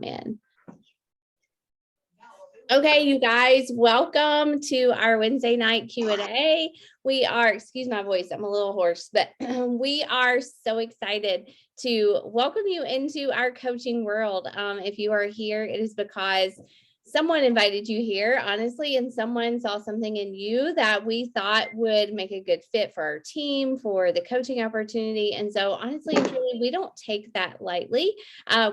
in. Okay, you guys, welcome to our Wednesday night Q&A. We are, excuse my voice, I'm a little hoarse, but we are so excited to welcome you into our coaching world. If you are here, it is because someone invited you here, honestly, and someone saw something in you that we thought would make a good fit for our team, for the coaching opportunity. And so honestly, truly, we don't take that lightly,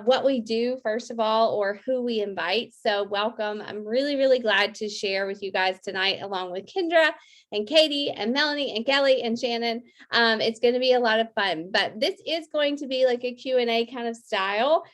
what we do, first of all, or who we invite. So welcome. I'm really, really glad to share with you guys tonight, along with Kendra and Katie and Melanie and Kelly and Shannon. It's going to be a lot of fun, but this is going to be like a Q&A kind of style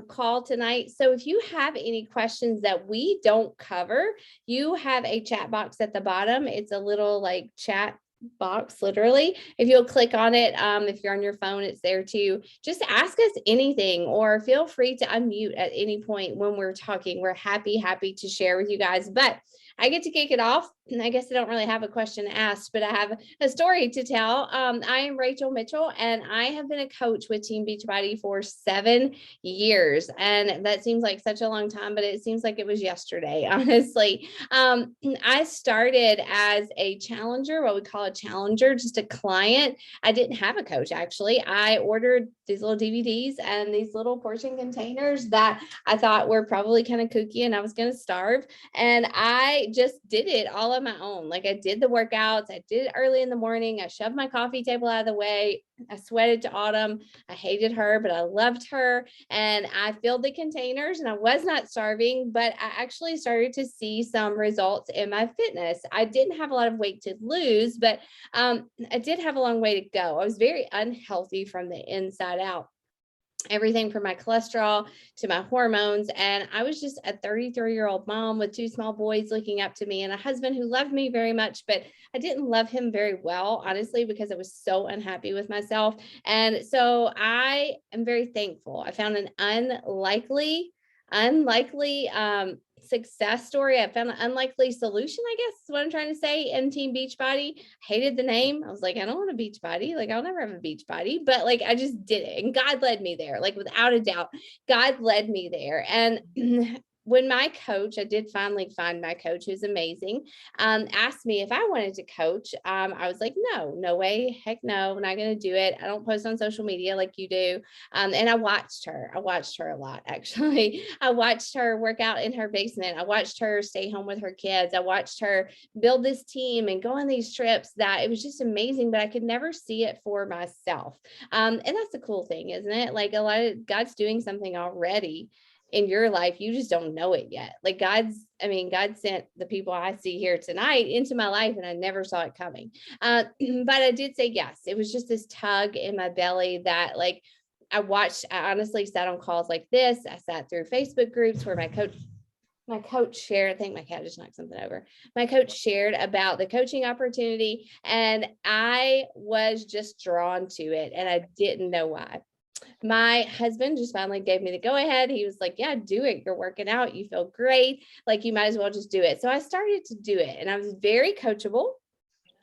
call tonight. So if you have any questions that we don't cover, you have a chat box at the bottom. It's a little like chat box, literally. If you'll click on it, if you're on your phone, it's there too. Just ask us anything, or feel free to unmute at any point when we're talking. We're happy to share with you guys, but I get to kick it off. And I guess I don't really have a question asked, but I have a story to tell. I am Rachel Mitchell, and I have been a coach with Team Beachbody for 7 years. And that seems like such a long time, but it seems like it was yesterday, honestly. I started as a challenger, what we call a challenger, just a client. I didn't have a coach, actually. I ordered these little DVDs and these little portion containers that I thought were probably kind of kooky and I was going to starve. And I just did it all on my own. Like, I did the workouts, I did it early in the morning. I shoved my coffee table out of the way. I sweated to Autumn. I hated her, but I loved her. And I filled the containers, and I was not starving, but I actually started to see some results in my fitness. I didn't have a lot of weight to lose, but I did have a long way to go. I was very unhealthy from the inside out. Everything from my cholesterol to my hormones. And I was just a 33-year-old mom with 2 small boys looking up to me, and a husband who loved me very much, but I didn't love him very well, honestly, because I was so unhappy with myself. And so I am very thankful. I found an unlikely success story. I found an unlikely solution, I guess is what I'm trying to say, in Team Beachbody. Hated the name. I was like, I don't want a beach body. Like, I'll never have a beach body, but like, I just did it. And God led me there, like, without a doubt, God led me there. And when my coach, I did finally find my coach, who's amazing, asked me if I wanted to coach, I was like, no way, heck no, I'm not going to do it. I don't post on social media like you do. And I watched her a lot, actually. I watched her work out in her basement. I watched her stay home with her kids. I watched her build this team and go on these trips that it was just amazing, but I could never see it for myself. And that's the cool thing, isn't it? Like, a lot of God's doing something already in your life, you just don't know it yet. Like, God sent the people I see here tonight into my life, and I never saw it coming. But I did say yes. It was just this tug in my belly that, like, I honestly sat on calls like this. I sat through Facebook groups where my coach shared, I think my cat just knocked something over. My coach shared about the coaching opportunity, and I was just drawn to it, and I didn't know why. My husband just finally gave me the go ahead. He was like, yeah, do it. You're working out. You feel great. Like, you might as well just do it. So I started to do it, and I was very coachable.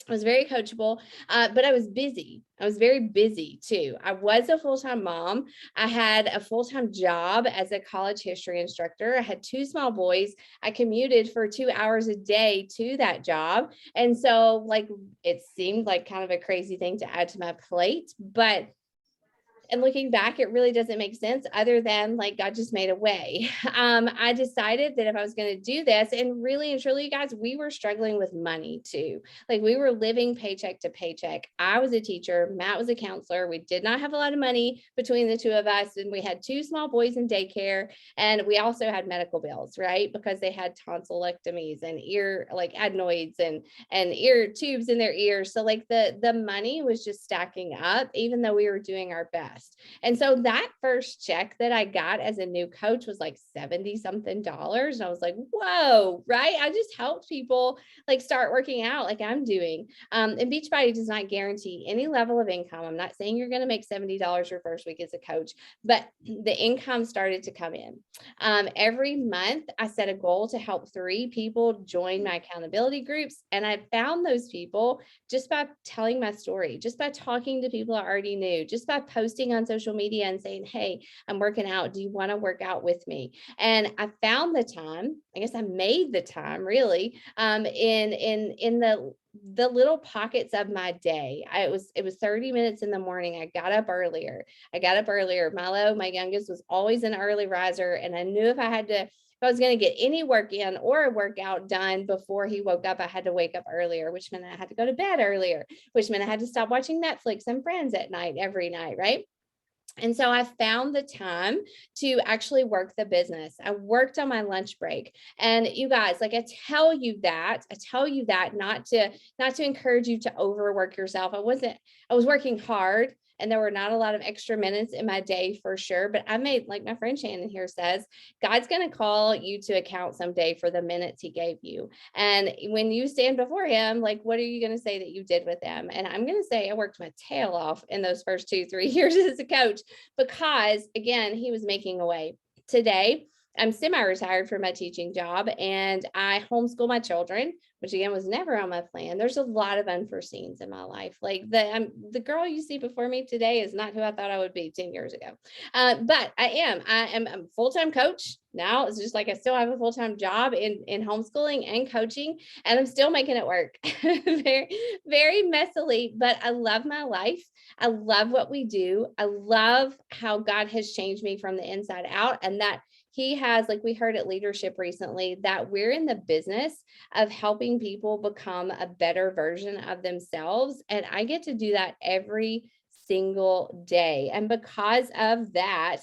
But I was busy. I was very busy too. I was a full-time mom. I had a full-time job as a college history instructor. I had 2 small boys. I commuted for 2 hours a day to that job. And so, like, it seemed like kind of a crazy thing to add to my plate, and looking back, it really doesn't make sense, other than, like, God just made a way. I decided that if I was going to do this, and really and truly, guys, we were struggling with money too. Like, we were living paycheck to paycheck. I was a teacher. Matt was a counselor. We did not have a lot of money between the 2 of us. And we had 2 small boys in daycare. And we also had medical bills, right? Because they had tonsillectomies and ear, like, adenoids and ear tubes in their ears. So, like, the money was just stacking up, even though we were doing our best. And so that first check that I got as a new coach was like $70 something. And I was like, whoa, right? I just helped people, like, start working out like I'm doing. And Beachbody does not guarantee any level of income. I'm not saying you're going to make $70 your first week as a coach, but the income started to come in. Every month I set a goal to help 3 people join my accountability groups. And I found those people just by telling my story, just by talking to people I already knew, just by posting posting on social media and saying, hey, I'm working out. Do you want to work out with me? And I found the time, I guess I made the time really, in the little pockets of my day. It was 30 minutes in the morning. I got up earlier. Milo, my youngest, was always an early riser. And I knew if I was going to get any work in or a workout done before he woke up, I had to wake up earlier, which meant I had to go to bed earlier, which meant I had to stop watching Netflix and Friends at night every night, right? And so I found the time to actually work the business. I worked on my lunch break. And you guys, like I tell you that not to encourage you to overwork yourself. I was working hard, and there were not a lot of extra minutes in my day for sure. But I made, like my friend Shannon here says, God's going to call you to account someday for the minutes he gave you. And when you stand before him, like, what are you going to say that you did with them? And I'm going to say I worked my tail off in those first 2-3 years as a coach, because again, he was making a way. Today, I'm semi-retired from my teaching job, and I homeschool my children, which again was never on my plan. There's a lot of unforeseens in my life. Like the girl you see before me today is not who I thought I would be 10 years ago. But I'm a full-time coach now. It's just like I still have a full-time job in homeschooling and coaching, and I'm still making it work very, very messily, but I love my life. I love what we do. I love how God has changed me from the inside out, and that he has, like we heard at leadership recently, that we're in the business of helping people become a better version of themselves. And I get to do that every single day. And because of that,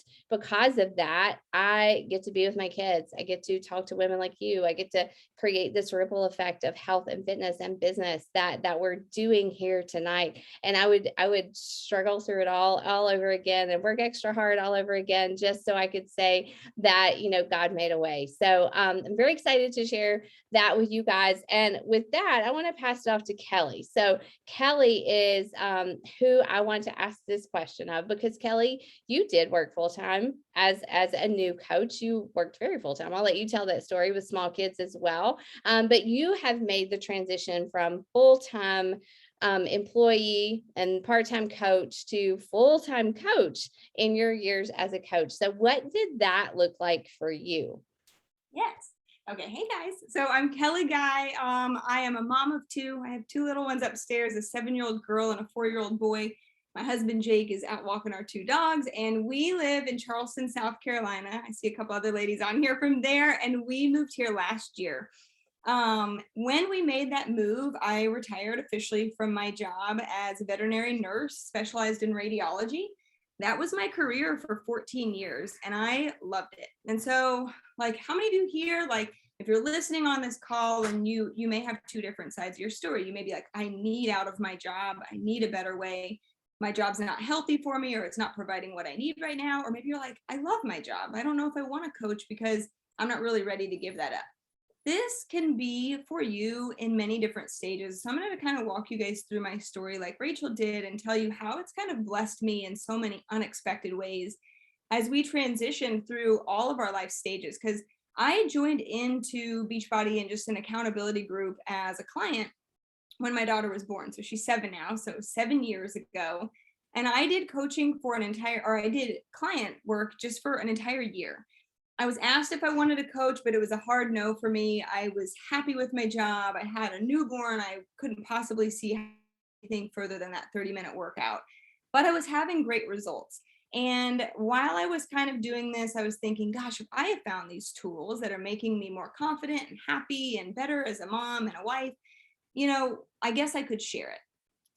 I get to be with my kids. I get to talk to women like you. I get to create this ripple effect of health and fitness and business that we're doing here tonight. And I would struggle through it all over again and work extra hard all over again, just so I could say that, God made a way. So I'm very excited to share that with you guys. And with that, I want to pass it off to Kelly. So Kelly is who I want to ask this question of, because Kelly, you did work full-time as a new coach. You worked very full-time. I'll let you tell that story with small kids as well. But you have made the transition from full-time employee and part-time coach to full-time coach in your years as a coach. So what did that look like for you? Yes. Okay. Hey guys. So I'm Kelly Guy. I am a mom of two. I have two little ones upstairs, a 7-year-old girl and a 4-year-old boy. My husband Jake is out walking our two dogs, and we live in Charleston, South Carolina. I see a couple other ladies on here from there, and we moved here last year. When we made that move, I retired officially from my job as a veterinary nurse specialized in radiology. That was my career for 14 years, and I loved it. And so, like, how many of you here, like, if you're listening on this call and you may have two different sides of your story, you may be like, I need out of my job. I need a better way. My job's not healthy for me, or it's not providing what I need right now. Or maybe you're like, I love my job. I don't know if I want to coach because I'm not really ready to give that up. This can be for you in many different stages. So I'm going to kind of walk you guys through my story like Rachel did and tell you how it's kind of blessed me in so many unexpected ways as we transition through all of our life stages. Because I joined into Beachbody and just an accountability group as a client when my daughter was born. So she's 7 now, so 7 years ago. And I did coaching for I did client work just for an entire year. I was asked if I wanted to coach, but it was a hard no for me. I was happy with my job. I had a newborn. I couldn't possibly see anything further than that 30-minute workout, but I was having great results. And while I was kind of doing this, I was thinking, gosh, if I have found these tools that are making me more confident and happy and better as a mom and a wife, I guess I could share it.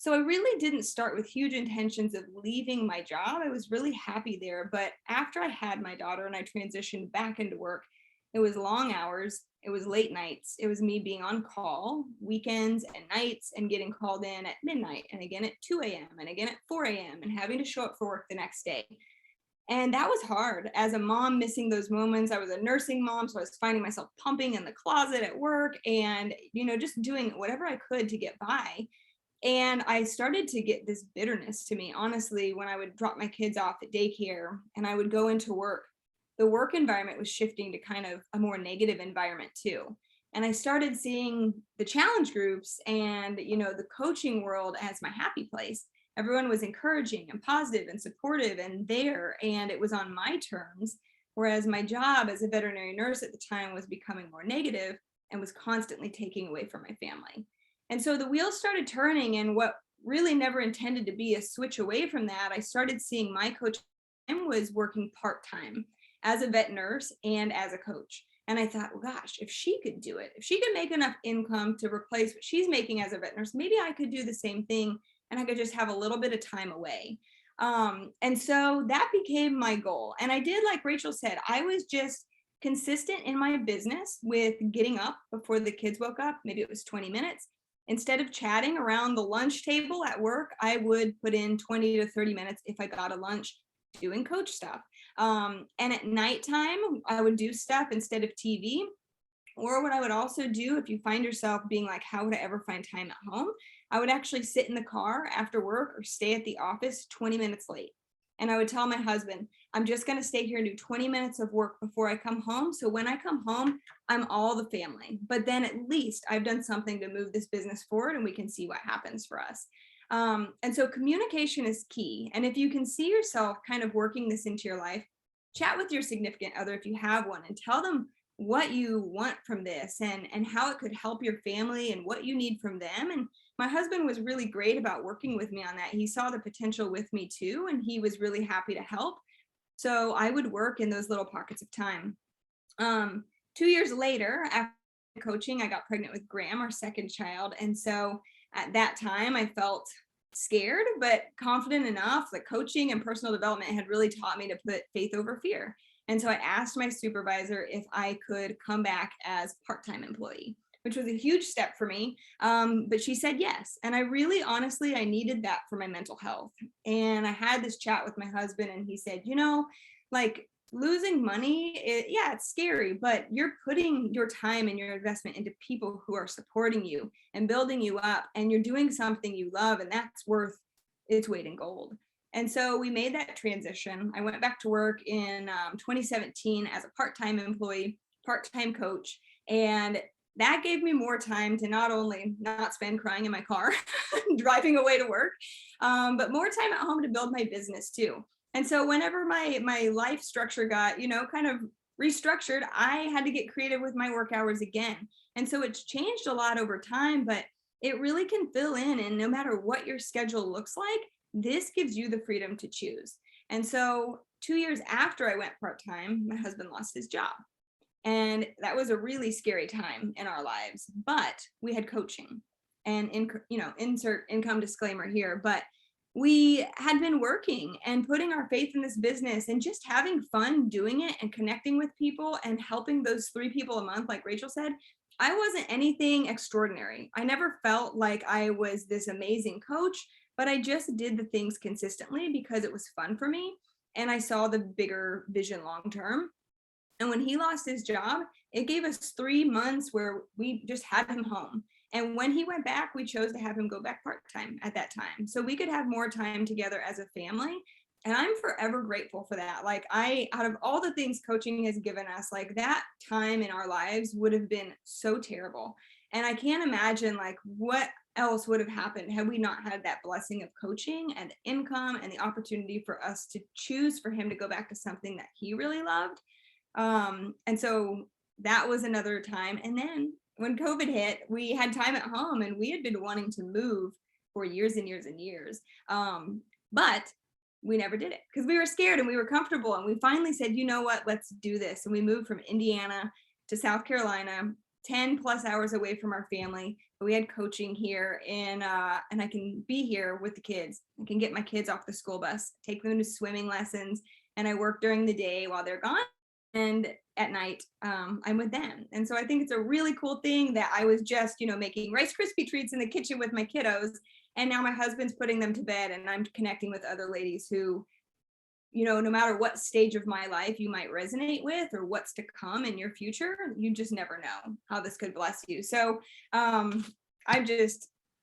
So I really didn't start with huge intentions of leaving my job. I was really happy there. But after I had my daughter and I transitioned back into work, it was long hours. It was late nights. It was me being on call weekends and nights and getting called in at midnight and again at 2 a.m. and again at 4 a.m. and having to show up for work the next day. And that was hard as a mom, missing those moments. I was a nursing mom, so I was finding myself pumping in the closet at work and, just doing whatever I could to get by. And I started to get this bitterness to me, honestly, when I would drop my kids off at daycare and I would go into work. The work environment was shifting to kind of a more negative environment too. And I started seeing the challenge groups and, the coaching world as my happy place. everyone was encouraging and positive and supportive and there, and it was on my terms. Whereas my job as a veterinary nurse at the time was becoming more negative and was constantly taking away from my family. And so the wheels started turning, and what really never intended to be a switch away from that, I started seeing my coach was working part-time as a vet nurse and as a coach. And I thought, well, gosh, if she could do it, if she could make enough income to replace what she's making as a vet nurse, maybe I could do the same thing and I could just have a little bit of time away. And so that became my goal. And I did, like Rachel said, I was just consistent in my business with getting up before the kids woke up. Maybe it was 20 minutes. Instead of chatting around the lunch table at work, I would put in 20 to 30 minutes if I got a lunch doing coach stuff. And at nighttime, I would do stuff instead of TV. Or what I would also do, if you find yourself being like, how would I ever find time at home? I would actually sit in the car after work or stay at the office 20 minutes late. And I would tell my husband, I'm just going to stay here and do 20 minutes of work before I come home. So when I come home, I'm all the family. But then at least I've done something to move this business forward and we can see what happens for us. And so communication is key. And if you can see yourself kind of working this into your life, chat with your significant other if you have one and tell them what you want from this and how it could help your family and what you need from them. And my husband was really great about working with me on that. He saw the potential with me too, and he was really happy to help. So I would work in those little pockets of time. 2 years later, after coaching, I got pregnant with Graham, our second child. And so at that time, I felt scared, but confident enough that coaching and personal development had really taught me to put faith over fear. And so I asked my supervisor if I could come back as part-time employee, which was a huge step for me. But she said yes. And I really, honestly, I needed that for my mental health. And I had this chat with my husband and he said, like losing money, it's scary, but you're putting your time and your investment into people who are supporting you and building you up, and you're doing something you love, and that's worth its weight in gold. And so we made that transition. I went back to work in 2017 as a part-time employee, part-time coach. And that gave me more time to not only not spend crying in my car, driving away to work, but more time at home to build my business too. And so whenever my life structure got, kind of restructured, I had to get creative with my work hours again. And so it's changed a lot over time, but it really can fill in. And no matter what your schedule looks like, this gives you the freedom to choose. And so 2 years after I went part-time, my husband lost his job. And that was a really scary time in our lives, but we had coaching and, insert income disclaimer here, but we had been working and putting our faith in this business and just having fun doing it and connecting with people and helping those 3 people a month, like Rachel said. I wasn't anything extraordinary. I never felt like I was this amazing coach, but I just did the things consistently because it was fun for me. And I saw the bigger vision long term. And when he lost his job, it gave us 3 months where we just had him home. And when he went back, we chose to have him go back part-time at that time, so we could have more time together as a family. And I'm forever grateful for that. Like out of all the things coaching has given us, like that time in our lives would have been so terrible. And I can't imagine like what else would have happened had we not had that blessing of coaching and income and the opportunity for us to choose for him to go back to something that he really loved. And so that was another time. And then when COVID hit, we had time at home and we had been wanting to move for years and years and years. But we never did it because we were scared and we were comfortable. And we finally said, you know what, let's do this. And we moved from Indiana to South Carolina, 10 plus hours away from our family. But we had coaching here and I can be here with the kids. I can get my kids off the school bus, take them to swimming lessons. And I work during the day while they're gone. And at night, I'm with them. And so I think it's a really cool thing that I was just, making Rice Krispie treats in the kitchen with my kiddos. And now my husband's putting them to bed and I'm connecting with other ladies who, no matter what stage of my life you might resonate with or what's to come in your future, you just never know how this could bless you. So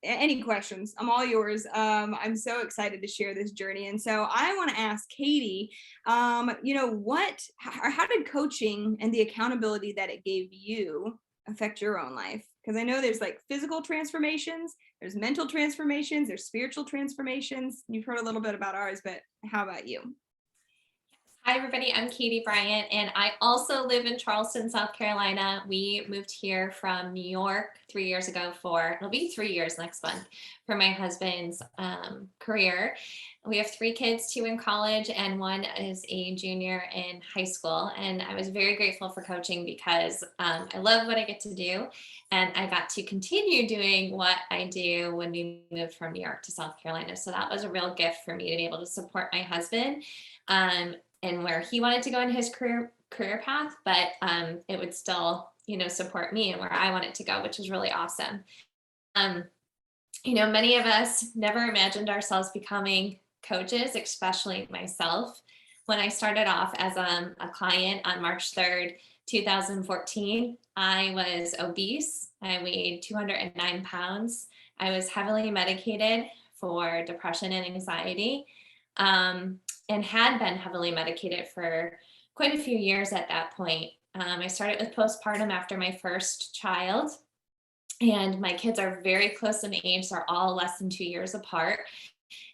any questions, I'm all yours. I'm so excited to share this journey. And so I want to ask Katie, how did coaching and the accountability that it gave you affect your own life? Because I know there's like physical transformations, there's mental transformations, there's spiritual transformations. You've heard a little bit about ours, but how about you? Hi, everybody. I'm Katie Bryant, and I also live in Charleston, South Carolina. We moved here from New York 3 years ago it'll be 3 years next month, for my husband's career. We have 3 kids, 2 in college, and 1 is a junior in high school. And I was very grateful for coaching because I love what I get to do. And I got to continue doing what I do when we moved from New York to South Carolina. So that was a real gift for me to be able to support my husband. And where he wanted to go in his career path, but it would still, support me and where I wanted to go, which is really awesome. Many of us never imagined ourselves becoming coaches, especially myself. When I started off as a client on March 3rd, 2014, I was obese. I weighed 209 pounds. I was heavily medicated for depression and anxiety. And had been heavily medicated for quite a few years at that point. I started with postpartum after my first child, and my kids are very close in age. They're all less than 2 years apart.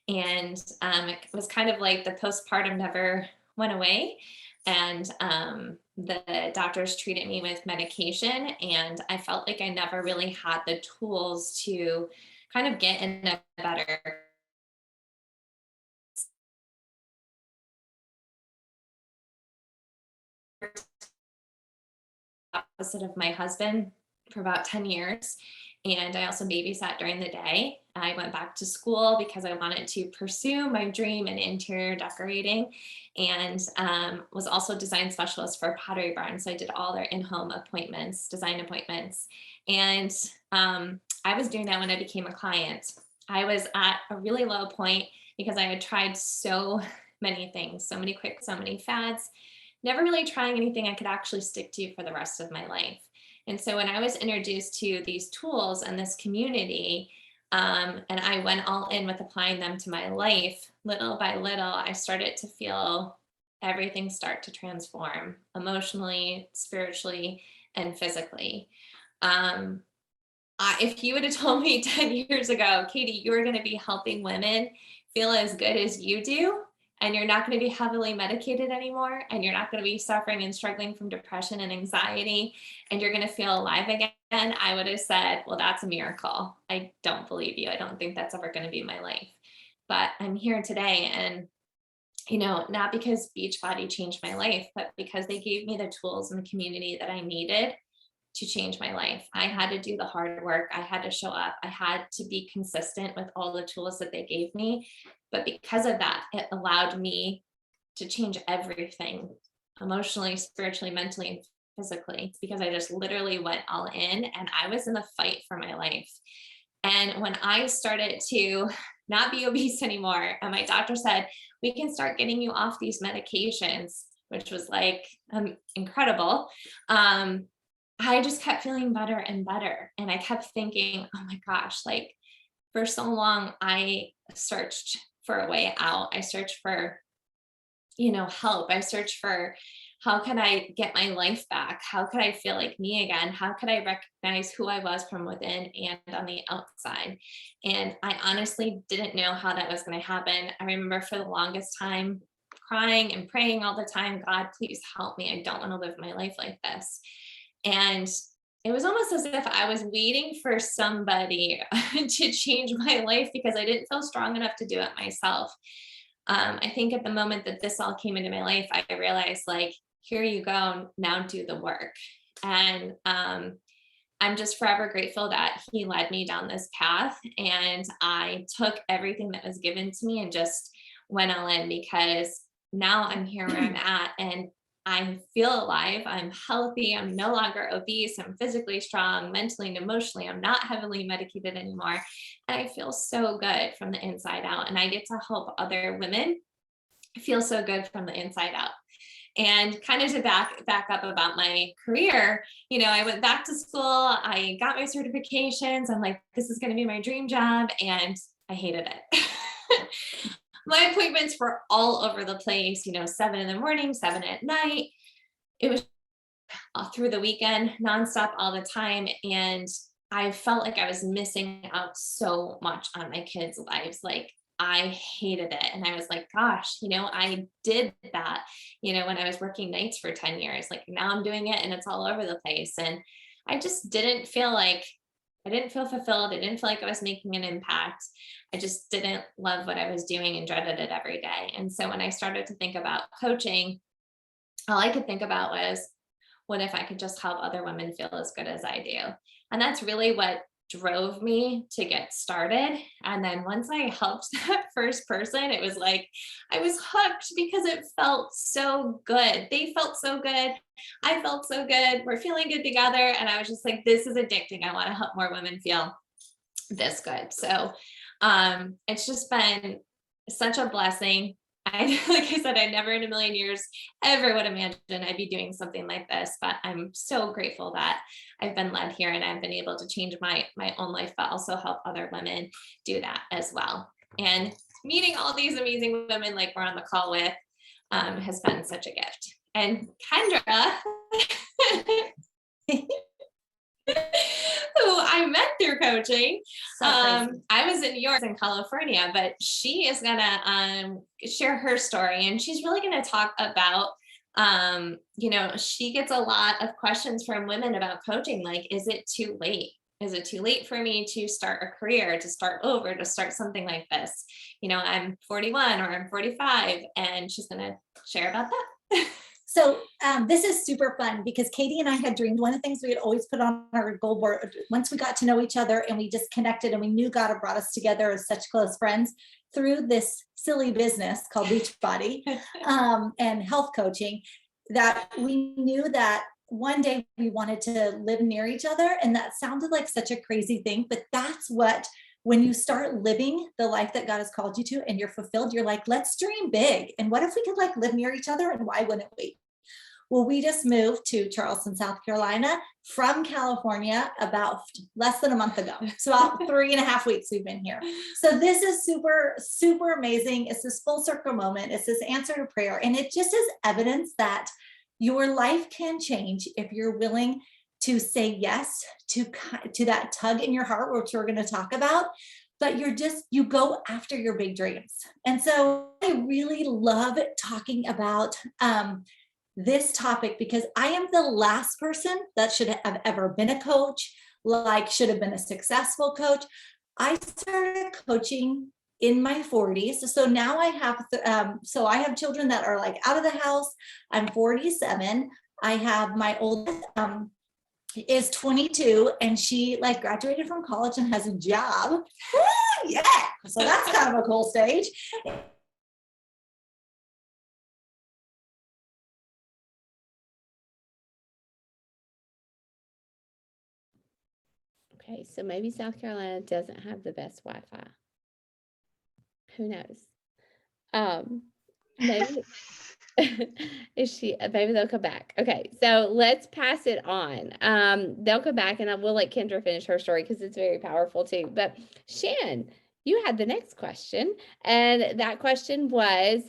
And it was kind of like the postpartum never went away. And the doctors treated me with medication, and I felt like I never really had the tools to kind of get in a better opposite of my husband for about 10 years. And I also babysat during the day. I went back to school because I wanted to pursue my dream in interior decorating, and was also design specialist for Pottery Barn. So I did all their in-home appointments, design appointments. And I was doing that when I became a client. I was at a really low point because I had tried so many things, so many fads, never really trying anything I could actually stick to for the rest of my life. And so when I was introduced to these tools and this community, and I went all in with applying them to my life, little by little, I started to feel everything start to transform emotionally, spiritually, and physically. If you would have told me 10 years ago, Katie, you were going to be helping women feel as good as you do, and you're not going to be heavily medicated anymore, and you're not going to be suffering and struggling from depression and anxiety, and you're going to feel alive again, I would have said, well, that's a miracle. I don't believe you. I don't think that's ever going to be my life. But I'm here today, and not because Beachbody changed my life, but because they gave me the tools and the community that I needed to change my life. I had to do the hard work. I had to show up. I had to be consistent with all the tools that they gave me. But because of that, it allowed me to change everything emotionally, spiritually, mentally, and physically. It's because I just literally went all in, and I was in the fight for my life. And when I started to not be obese anymore, and my doctor said, we can start getting you off these medications, which was like incredible. I just kept feeling better and better. And I kept thinking, oh my gosh, like for so long, I searched for a way out. I searched for, help. I searched for how can I get my life back? How could I feel like me again? How could I recognize who I was from within and on the outside? And I honestly didn't know how that was going to happen. I remember for the longest time crying and praying all the time, God, please help me. I don't want to live my life like this. And it was almost as if I was waiting for somebody to change my life because I didn't feel strong enough to do it myself. I think at the moment that this all came into my life, I realized like, here you go, now do the work. And I'm just forever grateful that he led me down this path, and I took everything that was given to me and just went all in, because now I'm here where I'm at, and I feel alive. I'm healthy. I'm no longer obese. I'm physically strong, mentally and emotionally. I'm not heavily medicated anymore. And I feel so good from the inside out. And I get to help other women feel so good from the inside out. And kind of to back up about my career, I went back to school. I got my certifications. I'm like, this is going to be my dream job. And I hated it. My appointments were all over the place, 7 in the morning, 7 at night. It was through the weekend, nonstop all the time. And I felt like I was missing out so much on my kids' lives. Like I hated it. And I was like, gosh, I did that, when I was working nights for 10 years. Like now I'm doing it and it's all over the place. And I just didn't feel like I didn't feel fulfilled. I didn't feel like I was making an impact. I just didn't love what I was doing and dreaded it every day. And so when I started to think about coaching, all I could think about was, what if I could just help other women feel as good as I do? And that's really what drove me to get started. And then once I helped that first person, it was like I was hooked because it felt so good. They felt so good. I felt so good. We're feeling good together. And I was just like, this is addicting. I want to help more women feel this good. So it's just been such a blessing. Like I said, I never in a million years ever would imagine I'd be doing something like this, but I'm so grateful that I've been led here and I've been able to change my own life, but also help other women do that as well. And meeting all these amazing women like we're on the call with has been such a gift. And Kendra, who I met through coaching. I was in New York and California, but she is gonna share her story, and she's really gonna talk about she gets a lot of questions from women about coaching, like, is it too late? Is it too late for me to start a career, to start over, to start something like this? I'm 41 or I'm 45, and she's gonna share about that. So this is super fun because Katie and I had dreamed, one of the things we had always put on our goal board once we got to know each other and we just connected and we knew God had brought us together as such close friends through this silly business called Beachbody and health coaching, that we knew that one day we wanted to live near each other. And that sounded like such a crazy thing, but that's what, when you start living the life that God has called you to and you're fulfilled, you're like, let's dream big. And what if we could like live near each other, and why wouldn't we? Well, we just moved to Charleston, South Carolina from California about less than a month ago. So about 3.5 weeks we've been here. So this is super, super amazing. It's this full circle moment. It's this answer to prayer. And it just is evidence that your life can change if you're willing to say yes to that tug in your heart, which we're going to talk about. But you go after your big dreams. And so I really love talking about this topic because I am the last person that should have ever been a coach, should have been a successful coach. I started coaching in my 40s. So now I have children that are like out of the house. I'm 47. I have my oldest is 22 and she graduated from college and has a job. Yeah. So that's kind of a cool stage. Okay, so maybe South Carolina doesn't have the best Wi-Fi. Who knows? Maybe maybe they'll come back. Okay, so let's pass it on. They'll come back and I will let Kendra finish her story because it's very powerful too. But Shan, you had the next question, and that question was,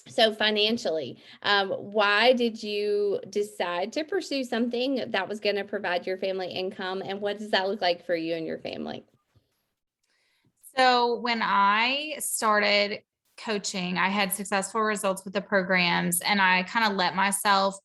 so financially, why did you decide to pursue something that was going to provide your family income, and what does that look like for you and your family? So when I started coaching, I had successful results with the programs, and I kind of let myself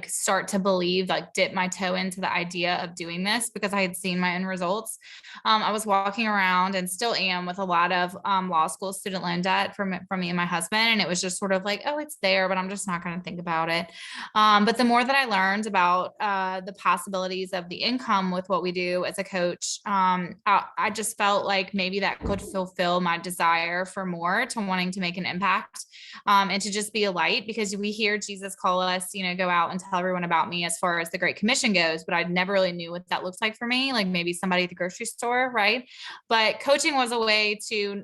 start to believe, dip my toe into the idea of doing this because I had seen my own results. I was walking around and still am with a lot of law school student loan debt from me and my husband. And it was just sort of like, oh, it's there, but I'm just not going to think about it. But the more that I learned about the possibilities of the income with what we do as a coach, I just felt like maybe that could fulfill my desire for more, to wanting to make an impact and to just be a light, because we hear Jesus call us, go out and tell everyone about me as far as the Great Commission goes, but I never really knew what that looks like for me, like maybe somebody at the grocery store, right? But coaching was a way to,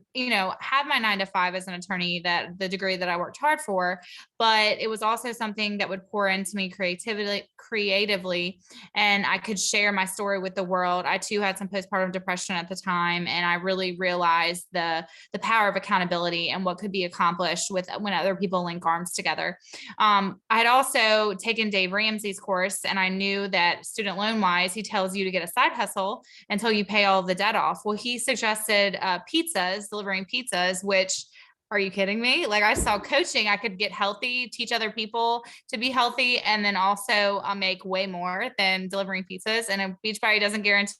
have my 9-to-5 as an attorney, that the degree that I worked hard for, but it was also something that would pour into me creatively, and I could share my story with the world. I too had some postpartum depression at the time, and I really realized the power of accountability and and what could be accomplished with when other people link arms together. I had also taken Dave Ramsey's course, and I knew that student loan wise, he tells you to get a side hustle until you pay all of the debt off. Well, he suggested pizzas, delivering pizzas, which, are you kidding me? Like, I saw coaching, I could get healthy, teach other people to be healthy, and then also make way more than delivering pizzas. And a Beachbody doesn't guarantee,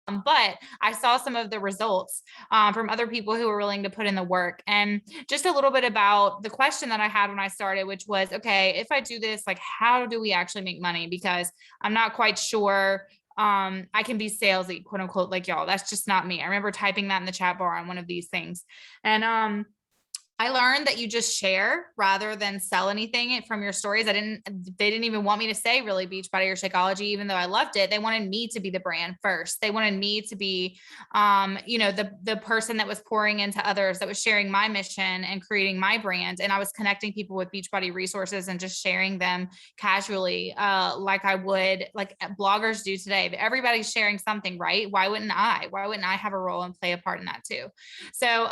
but I saw some of the results from other people who were willing to put in the work. And just a little bit about the question that I had when I started, which was, okay, if I do this, like, how do we actually make money? Because I'm not quite sure I can be salesy, quote unquote, like y'all. That's just not me. I remember typing that in the chat bar on one of these things. And I learned that you just share rather than sell anything from your stories. They didn't even want me to say really Beachbody or Shakeology, even though I loved it. They wanted me to be the brand first. They wanted me to be, the person that was pouring into others, that was sharing my mission and creating my brand. And I was connecting people with Beachbody resources and just sharing them casually, like I would, like bloggers do today. Everybody's sharing something, right? Why wouldn't I have a role and play a part in that too? So,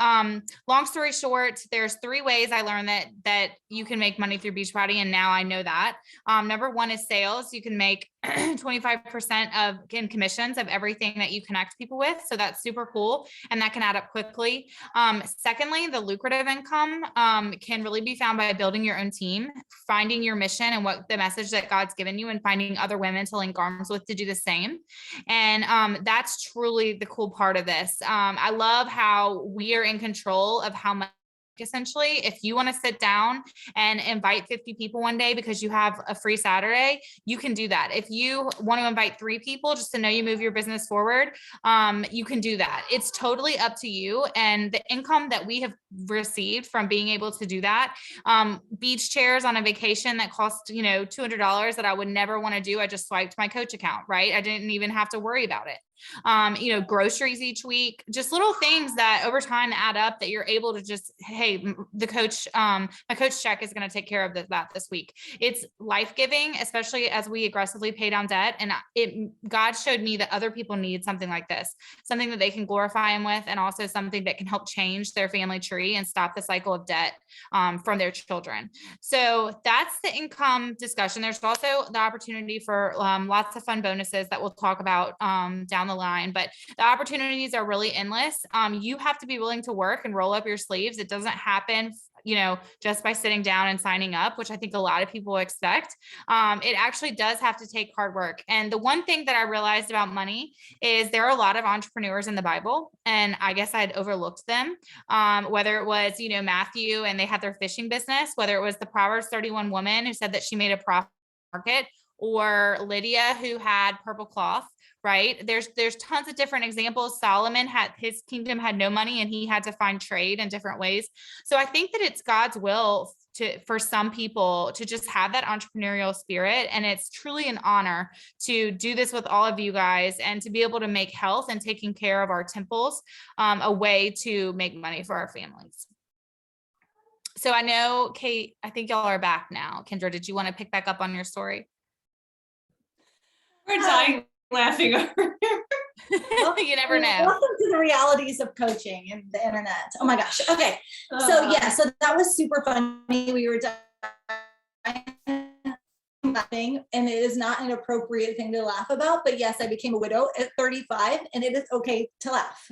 long story short, there's 3 ways I learned that you can make money through Beachbody. And now I know that. Number 1 is sales. You can make 25% in commissions of everything that you connect people with. So that's super cool. And that can add up quickly. Secondly, the lucrative income can really be found by building your own team, finding your mission and what the message that God's given you, and finding other women to link arms with to do the same. And that's truly the cool part of this. I love how we are in control of how much. Essentially, if you want to sit down and invite 50 people one day because you have a free Saturday, you can do that. If you want to invite 3 people just to know you move your business forward, you can do that. It's totally up to you. And the income that we have received from being able to do that, beach chairs on a vacation that cost, $200 that I would never want to do. I just swiped my Coach account, right? I didn't even have to worry about it. Groceries each week, just little things that over time add up that you're able to just, hey, the coach, my coach check is going to take care of that this week. It's life-giving, especially as we aggressively pay down debt. And God showed me that other people need something like this, something that they can glorify Him with, and also something that can help change their family tree and stop the cycle of debt from their children. So that's the income discussion. There's also the opportunity for lots of fun bonuses that we'll talk about down the line, but the opportunities are really endless. You have to be willing to work and roll up your sleeves. It doesn't happen, just by sitting down and signing up, which I think a lot of people expect. It actually does have to take hard work. And the one thing that I realized about money is there are a lot of entrepreneurs in the Bible, and I guess I'd overlooked them. Whether it was, Matthew and they had their fishing business, whether it was the Proverbs 31 woman who said that she made a profit market, or Lydia who had purple cloth. Right. There's tons of different examples. Solomon his kingdom had no money and he had to find trade in different ways. So I think that it's God's will for some people to just have that entrepreneurial spirit. And it's truly an honor to do this with all of you guys and to be able to make health and taking care of our temples a way to make money for our families. So I know, Kate, I think y'all are back now. Kendra, did you want to pick back up on your story? We're dying laughing over here. You never know. Welcome to the realities of coaching and the internet. Oh my gosh. Okay. So that was super funny. We were laughing, and it is not an appropriate thing to laugh about, but yes, I became a widow at 35, and it is okay to laugh.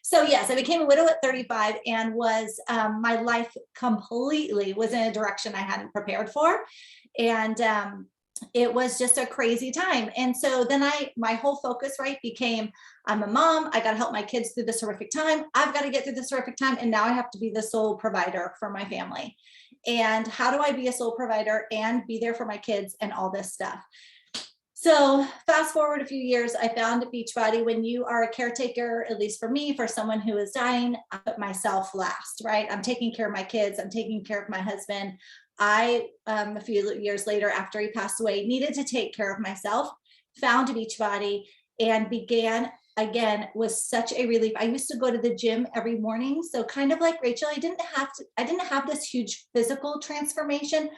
So yes, I became a widow at 35 and was, my life completely was in a direction I hadn't prepared for. And, it was just a crazy time. And so then my whole focus, became, I'm a mom. I got to help my kids through this horrific time. I've got to get through this horrific time. And now I have to be the sole provider for my family. And how do I be a sole provider and be there for my kids and all this stuff? So fast forward a few years, I found Beachbody. When you are a caretaker, at least for me, for someone who is dying, I put myself last, right? I'm taking care of my kids. I'm taking care of my husband. I, a few years later, after he passed away, needed to take care of myself, found Beachbody, and began, again, was such a relief. I used to go to the gym every morning. So kind of like Rachel, I didn't have this huge physical transformation,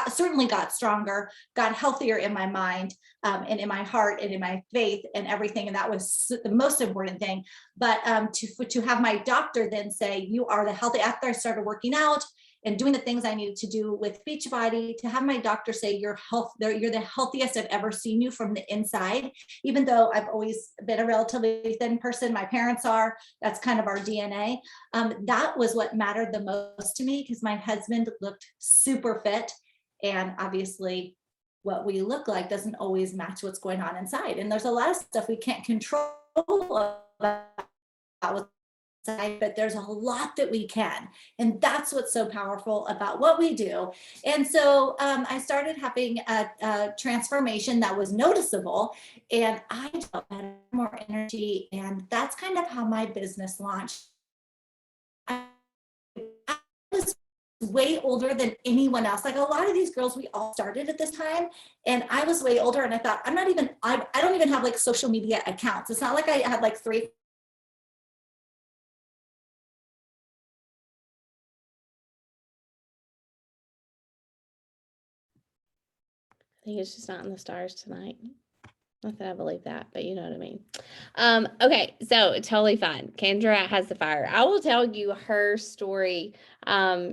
certainly got stronger, got healthier in my mind, and in my heart and in my faith and everything. And that was the most important thing. But to have my doctor then say, you are the healthy, after I started working out and doing the things I needed to do with Beachbody, to have my doctor say, you're the healthiest I've ever seen you from the inside. Even though I've always been a relatively thin person, my parents are, that's kind of our DNA. That was what mattered the most to me, because my husband looked super fit, and obviously what we look like doesn't always match what's going on inside. And there's a lot of stuff we can't control about what's inside, but there's a lot that we can. And that's what's so powerful about what we do. And so I started having a transformation that was noticeable, and I felt better, more energy. And that's kind of how my business launched. I was way older than anyone else. Like a lot of these girls, we all started at this time, and I was way older, and I thought, I don't even have like social media accounts. It's not like I had like 3. I think it's just not in the stars tonight. Not that I believe that, but you know what I mean. Okay, so totally fine. Kendra has the fire. I will tell you her story.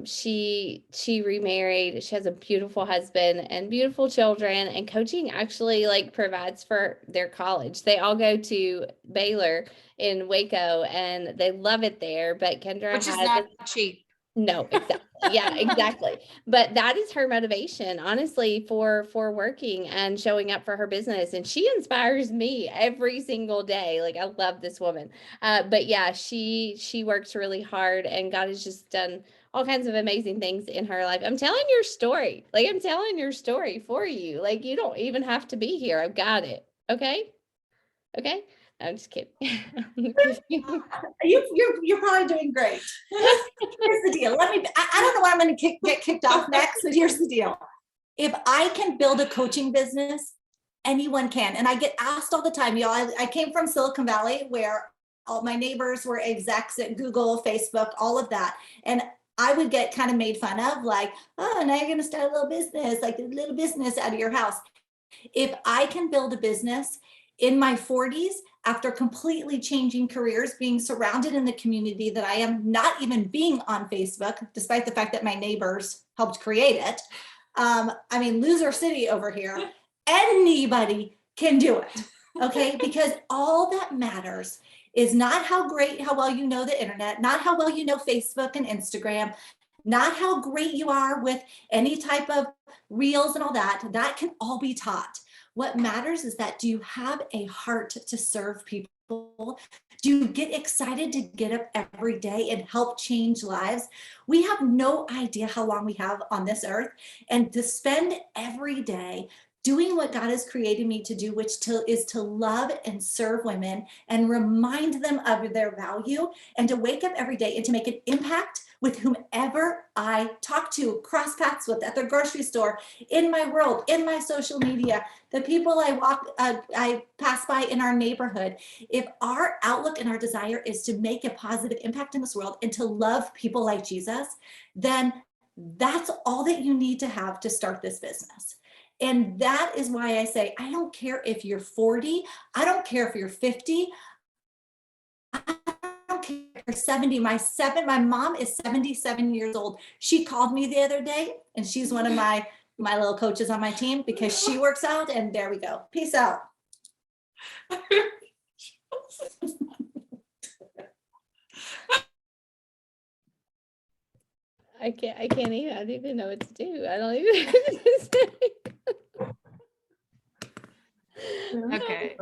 She remarried. She has a beautiful husband and beautiful children, and coaching actually like provides for their college. They all go to Baylor in Waco, and they love it there. But Kendra Which is has not cheap. no, exactly. Yeah, exactly. But that is her motivation, honestly, for working and showing up for her business. And she inspires me every single day. Like I love this woman. But yeah, she works really hard, and God has just done all kinds of amazing things in her life. I'm telling your story. Like I'm telling your story for you. Like you don't even have to be here. I've got it. Okay? Okay? I'm just kidding. You're probably doing great. Here's the deal. I don't know why I'm going to get kicked off next, but here's the deal. If I can build a coaching business, anyone can. And I get asked all the time, y'all. I came from Silicon Valley, where all my neighbors were execs at Google, Facebook, all of that. And I would get kind of made fun of, like, oh, now you're going to start a little business, like a little business out of your house. If I can build a business in my 40s, after completely changing careers, being surrounded in the community that I am, not even being on Facebook, despite the fact that my neighbors helped create it. I mean, loser city over here. Anybody can do it, okay? Because all that matters is not how well you know the internet, not how well you know Facebook and Instagram, not how great you are with any type of reels and all that. That can all be taught. What matters is that, do you have a heart to serve people? Do you get excited to get up every day and help change lives? We have no idea how long we have on this earth, and to spend every day doing what God has created me to do, which is to love and serve women and remind them of their value, and to wake up every day and to make an impact with whomever I talk to, cross paths with, at the grocery store, in my world, in my social media, the people I pass by in our neighborhood. If our outlook and our desire is to make a positive impact in this world and to love people like Jesus, then that's all that you need to have to start this business. And that is why I say, I don't care if you're 40, I don't care if you're 50, I don't care if you're 70. My mom is 77 years old. She called me the other day, and she's one of my little coaches on my team, because she works out. And there we go. Peace out. I don't even know what to do. I don't even know what to say. Okay.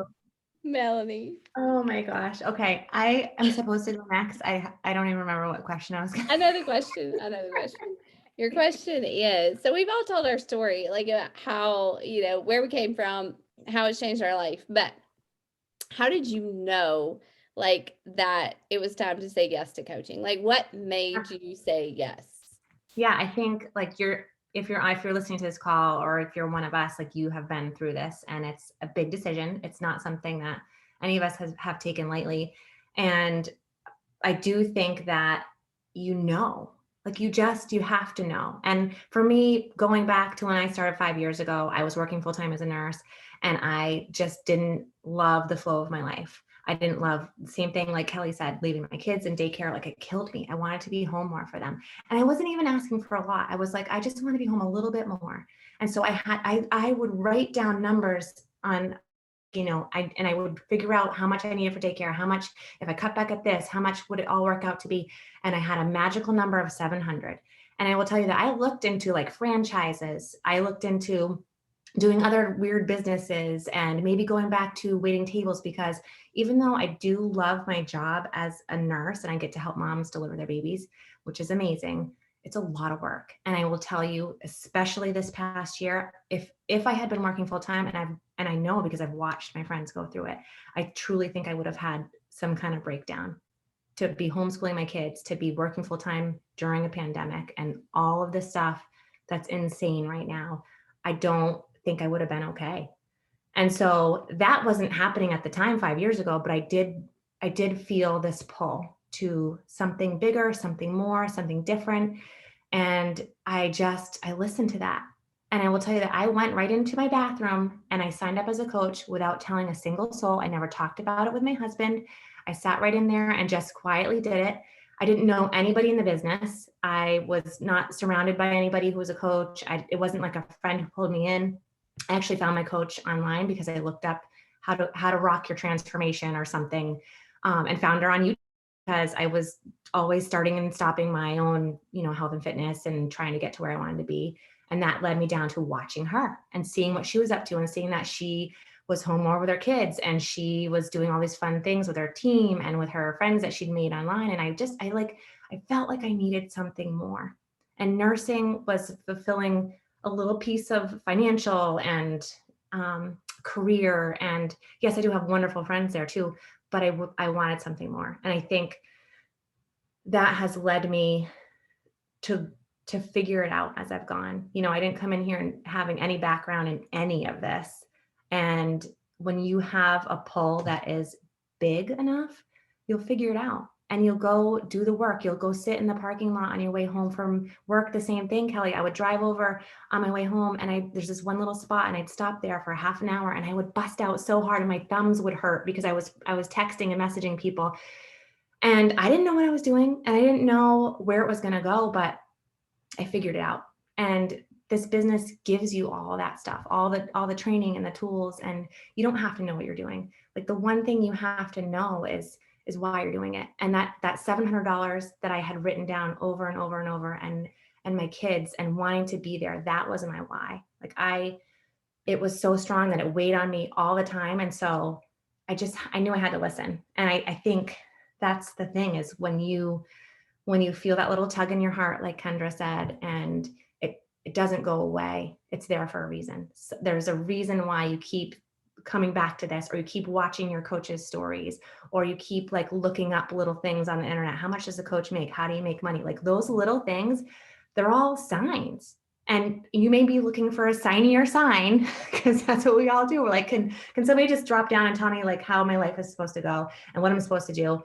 Melanie. Oh my gosh. Okay. I am supposed to go next. I don't even remember what question I was going to. I know the question. Your question is, so we've all told our story, like about how, where we came from, how it's changed our life, but how did you know like that it was time to say yes to coaching? Like what made you say yes? Yeah, I think like if you're listening to this call, or if you're one of us, like you have been through this, and it's a big decision. It's not something that any of us have taken lightly. And I do think that, Like you have to know. And for me, going back to when I started 5 years ago, I was working full-time as a nurse and I just didn't love the flow of my life. I didn't love the same thing, like Kelly said, leaving my kids in daycare, like it killed me. I wanted to be home more for them. And I wasn't even asking for a lot. I was like, I just want to be home a little bit more. And so I would write down numbers on, I would figure out how much I needed for daycare, how much, if I cut back at this, how much would it all work out to be? And I had a magical number of 700. And I will tell you that I looked into like franchises. I looked into doing other weird businesses and maybe going back to waiting tables, because even though I do love my job as a nurse and I get to help moms deliver their babies, which is amazing, it's a lot of work. And I will tell you, especially this past year, if I had been working full time, and I know because I've watched my friends go through it, I truly think I would have had some kind of breakdown. To be homeschooling my kids, to be working full time during a pandemic and all of this stuff that's insane right now, I don't think I would have been okay. And so that wasn't happening at the time 5 years ago, but I did feel this pull to something bigger, something more, something different. And I listened to that. And I will tell you that I went right into my bathroom and I signed up as a coach without telling a single soul. I never talked about it with my husband. I sat right in there and just quietly did it. I didn't know anybody in the business. I was not surrounded by anybody who was a coach. It wasn't like a friend who pulled me in. I actually found my coach online because I looked up how to rock your transformation or something, and found her on YouTube because I was always starting and stopping my own, health and fitness and trying to get to where I wanted to be. And that led me down to watching her and seeing what she was up to and seeing that she was home more with her kids and she was doing all these fun things with her team and with her friends that she'd made online. And I felt like I needed something more. And nursing was fulfilling a little piece of financial and career. And yes, I do have wonderful friends there too, but I wanted something more. And I think that has led me to figure it out as I've gone. I didn't come in here and having any background in any of this. And when you have a pull that is big enough, you'll figure it out and you'll go do the work. You'll go sit in the parking lot on your way home from work. The same thing, Kelly. I would drive over on my way home and there's this one little spot and I'd stop there for half an hour and I would bust out so hard and my thumbs would hurt because I was texting and messaging people. And I didn't know what I was doing and I didn't know where it was going to go, but I figured it out. And this business gives you all that stuff, all the training and the tools, and you don't have to know what you're doing. Like the one thing you have to know is why you're doing it. And that $700 that I had written down over and over and over and my kids and wanting to be there, that was my why. Like it was so strong that it weighed on me all the time. And so I knew I had to listen. And I think that's the thing is when you feel that little tug in your heart, like Kendra said, and it doesn't go away, it's there for a reason. So there's a reason why you keep coming back to this, or you keep watching your coach's stories, or you keep like looking up little things on the internet. How much does a coach make? How do you make money? Like those little things, they're all signs. And you may be looking for a signier sign because that's what we all do. We're like, can somebody just drop down and tell me like how my life is supposed to go and what I'm supposed to do?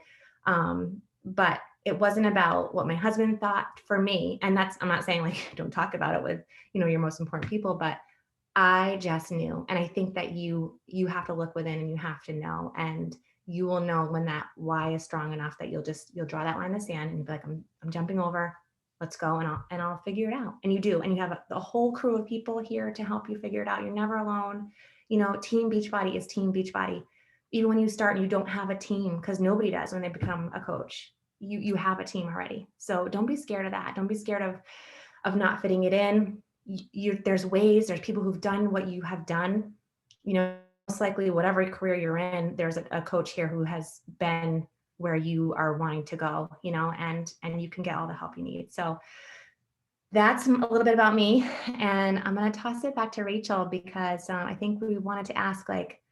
But it wasn't about what my husband thought for me. And I'm not saying like, don't talk about it with, your most important people, but I just knew. And I think that you have to look within and you have to know, and you will know when that why is strong enough that you'll draw that line in the sand and you'll be like, I'm jumping over, let's go. And I'll figure it out. And you do. And you have a whole crew of people here to help you figure it out. You're never alone. Team Beachbody is Team Beachbody. Even when you start and you don't have a team, because nobody does when they become a coach. You have a team already. So don't be scared of that. Don't be scared of not fitting it in. There's people who've done what you have done. Most likely whatever career you're in, there's a coach here who has been where you are wanting to go, and you can get all the help you need. So that's a little bit about me. And I'm going to toss it back to Rachel because I think we wanted to ask like,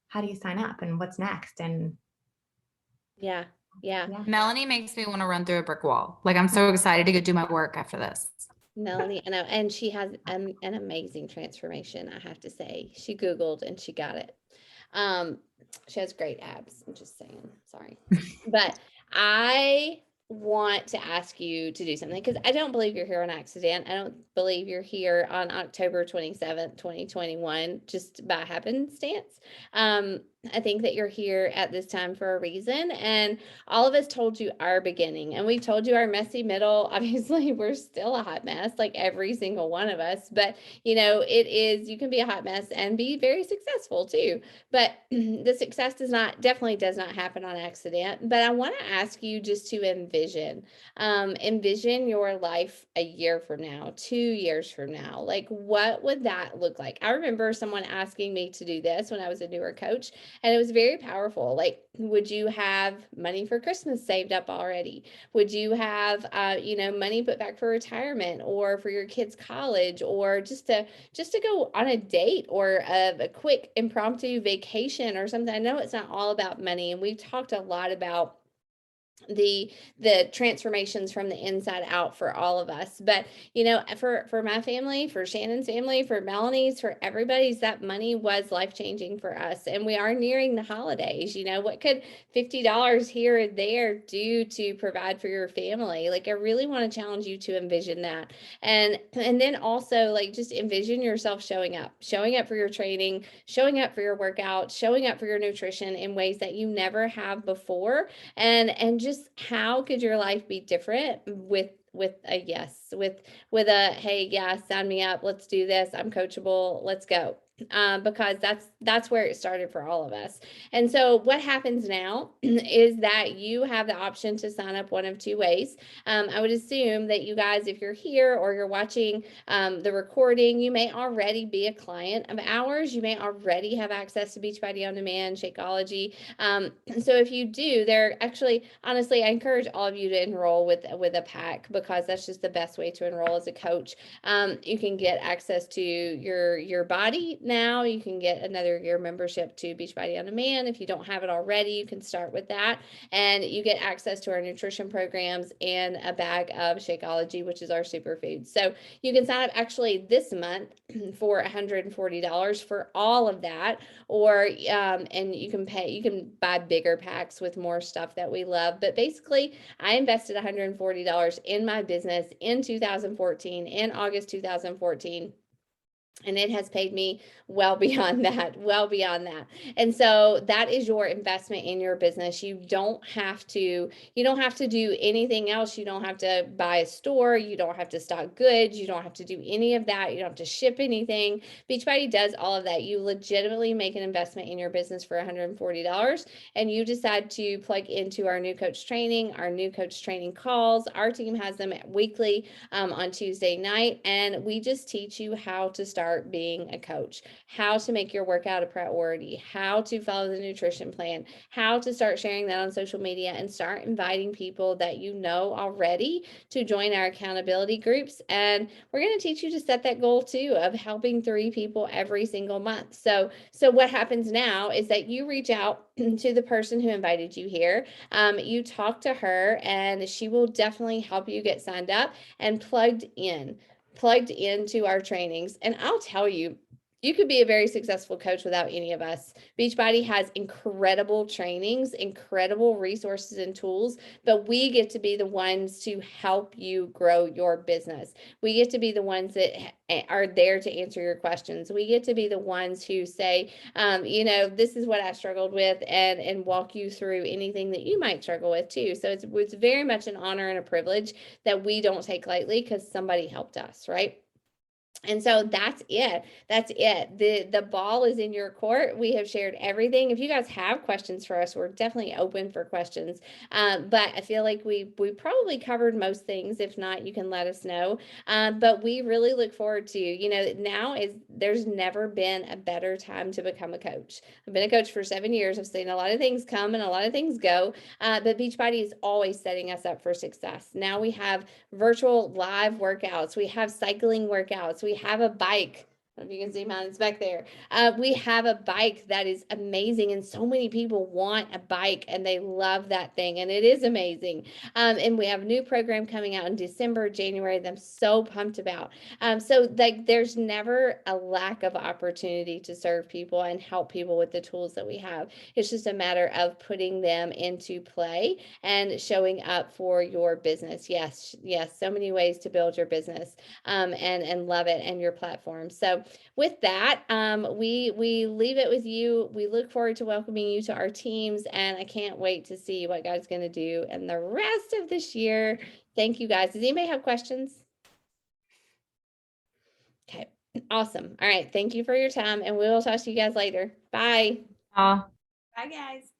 how do you sign up and what's next? And Yeah. Melanie makes me want to run through a brick wall. Like I'm so excited to go do my work after this. Melanie, and she has an amazing transformation, I have to say. She Googled and she got it. She has great abs. I'm just saying, sorry. But I want to ask you to do something, because I don't believe you're here on accident. I don't believe you're here on October 27th, 2021, just by happenstance. I think that you're here at this time for a reason. And all of us told you our beginning, and we've told you our messy middle. Obviously, we're still a hot mess, like every single one of us. But, you you can be a hot mess and be very successful too. But the success definitely does not happen on accident. But I want to ask you just to envision your life a year from now, 2 years from now. Like, what would that look like? I remember someone asking me to do this when I was a newer coach, and it was very powerful. Like, would you have money for Christmas saved up already? Would you have, money put back for retirement or for your kids' college, or just to go on a date or a quick impromptu vacation or something? I know it's not all about money, and we've talked a lot about the transformations from the inside out for all of us. But for my family, for Shannon's family, for Melanie's, for everybody's, that money was life-changing for us. And we are nearing the holidays. What could $50 here or there do to provide for your family? Like, I really want to challenge you to envision that. And then also, like, just envision yourself showing up for your training, showing up for your workout, showing up for your nutrition in ways that you never have before. And just how could your life be different with a yes, with a, hey, yeah, sign me up, let's do this, I'm coachable, let's go. Because that's where it started for all of us. And so what happens now is that you have the option to sign up one of two ways. I would assume that you guys, if you're here or you're watching the recording, you may already be a client of ours. You may already have access to Beachbody On Demand, Shakeology. So if you do, honestly, I encourage all of you to enroll with a pack, because that's just the best way to enroll as a coach. You can get access to your body. Now you can get another year membership to Beachbody On Demand. If you don't have it already, you can start with that, and you get access to our nutrition programs and a bag of Shakeology, which is our superfood. So you can sign up actually this month for $140 for all of that, or and you can buy bigger packs with more stuff that we love. But basically, I invested $140 in my business in 2014, in August 2014. And it has paid me well beyond that. And so that is your investment in your business. You don't have to do anything else. You don't have to buy a store. You don't have to stock goods. You don't have to do any of that. You don't have to ship anything. Beachbody does all of that. You legitimately make an investment in your business for $140, and you decide to plug into our new coach training, our new coach training calls. Our team has them weekly on Tuesday night, and we just teach you how to start being a coach, how to make your workout a priority, how to follow the nutrition plan, how to start sharing that on social media, and start inviting people that you know already to join our accountability groups. And we're going to teach you to set that goal too, of helping 3 people every single month. So what happens now is that you reach out to the person who invited you here. You talk to her, and she will definitely help you get signed up and plugged into our trainings. And I'll tell you, you could be a very successful coach without any of us. Beachbody has incredible trainings, incredible resources and tools, but we get to be the ones to help you grow your business. We get to be the ones that are there to answer your questions. We get to be the ones who say, this is what I struggled with, and walk you through anything that you might struggle with too. So it's very much an honor and a privilege that we don't take lightly, because somebody helped us, right? And so that's it. The ball is in your court. We have shared everything. If you guys have questions for us, we're definitely open for questions. But I feel like we probably covered most things. If not, you can let us know. But we really look forward to, there's never been a better time to become a coach. I've been a coach for 7 years. I've seen a lot of things come and a lot of things go. But Beachbody is always setting us up for success. Now we have virtual live workouts. We have cycling workouts. We have a bike don't know if you can see mine, it's back there. We have a bike that is amazing, and so many people want a bike and they love that thing, and it is amazing. And we have a new program coming out in December, January that I'm so pumped about. So like there's never a lack of opportunity to serve people and help people with the tools that we have. It's just a matter of putting them into play and showing up for your business. Yes, so many ways to build your business, and love it, and your platform. So with that, we leave it with you. We look forward to welcoming you to our teams, and I can't wait to see what God's going to do in the rest of this year. Thank you, guys. Does anybody have questions? Okay, awesome. All right. Thank you for your time, and we will talk to you guys later. Bye. Uh, Bye, guys.